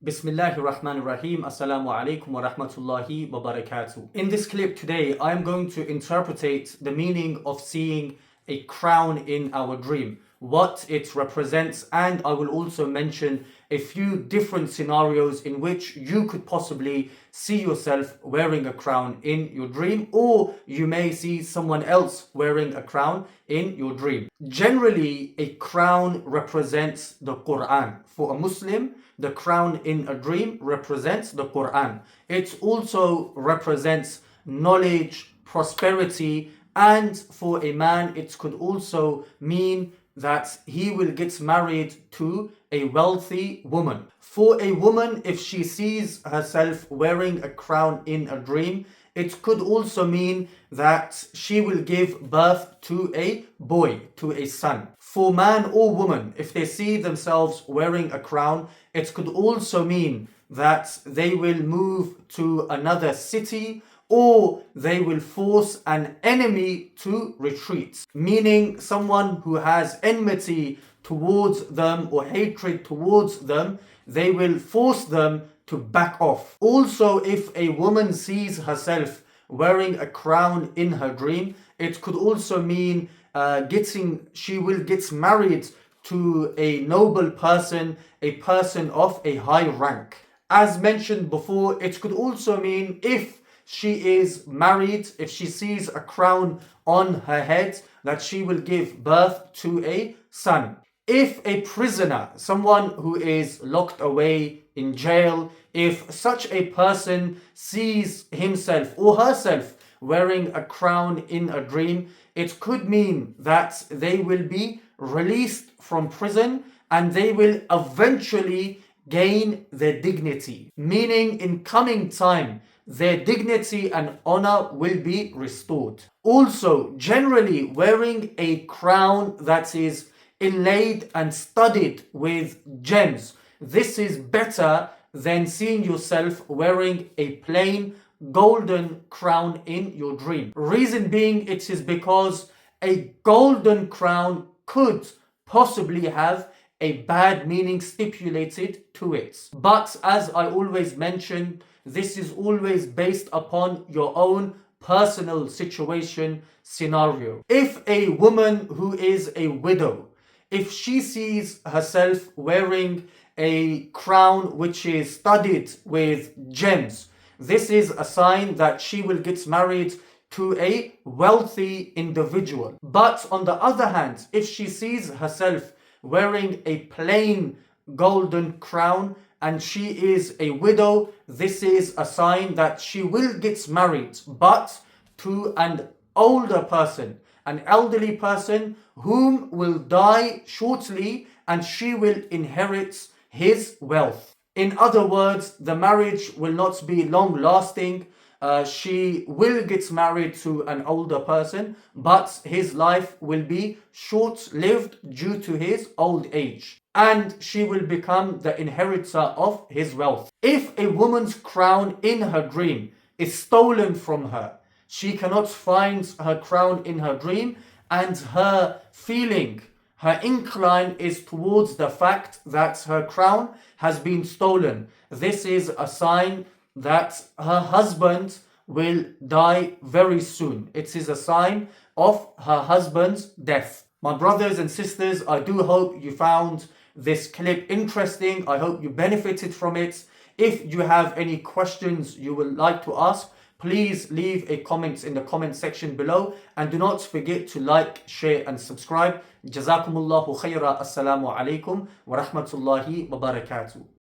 Bismillahir Rahmanir Rahim. Assalamu alaikum wa rahmatullahi wa barakatuh. In this clip today, I am going to interpretate the meaning of seeing a crown in our dream, what it represents, and I will also mention a few different scenarios in which you could possibly see yourself wearing a crown in your dream, or you may see someone else wearing a crown in your dream. Generally, a crown represents the Quran. For a Muslim, the crown in a dream represents the Quran. It also represents knowledge, prosperity, and for a man, it could also mean that he will get married to a wealthy woman. For a woman, if she sees herself wearing a crown in a dream, it could also mean that she will give birth to a boy, to a son. For man or woman, if they see themselves wearing a crown, it could also mean that they will move to another city, or they will force an enemy to retreat, meaning someone who has enmity towards them or hatred towards them, they will force them to back off. Also, if a woman sees herself wearing a crown in her dream, it could also mean she will get married to a noble person, a person of a high rank. As mentioned before, it could also mean if she is married, if she sees a crown on her head, that she will give birth to a son. If a prisoner, someone who is locked away in jail, if such a person sees himself or herself wearing a crown in a dream, it could mean that they will be released from prison and they will eventually gain their dignity, meaning in coming time, their dignity and honor will be restored. Also, generally wearing a crown that is inlaid and studded with gems, this is better than seeing yourself wearing a plain golden crown in your dream. Reason being, it is because a golden crown could possibly have a bad meaning stipulated to it. But as I always mention, this is always based upon your own personal situation scenario. If a woman who is a widow, if she sees herself wearing a crown which is studded with gems, this is a sign that she will get married to a wealthy individual. But on the other hand, if she sees herself wearing a plain golden crown and she is a widow, this is a sign that she will get married, but to an older person, an elderly person whom will die shortly, and she will inherit his wealth. In other words, the marriage will not be long lasting. She will get married to an older person, but his life will be short-lived due to his old age, and she will become the inheritor of his wealth. If a woman's crown in her dream is stolen from her, she cannot find her crown in her dream, and her feeling, her incline is towards the fact that her crown has been stolen. This is a sign that her husband will die very soon. It is a sign of her husband's death. My brothers and sisters, I do hope you found this clip interesting. I hope you benefited from it. If you have any questions you would like to ask, please leave a comment in the comment section below, and do not forget to like, share and subscribe. Jazakumullahu khaira. Assalamu alaikum wa rahmatullahi wa barakatuh.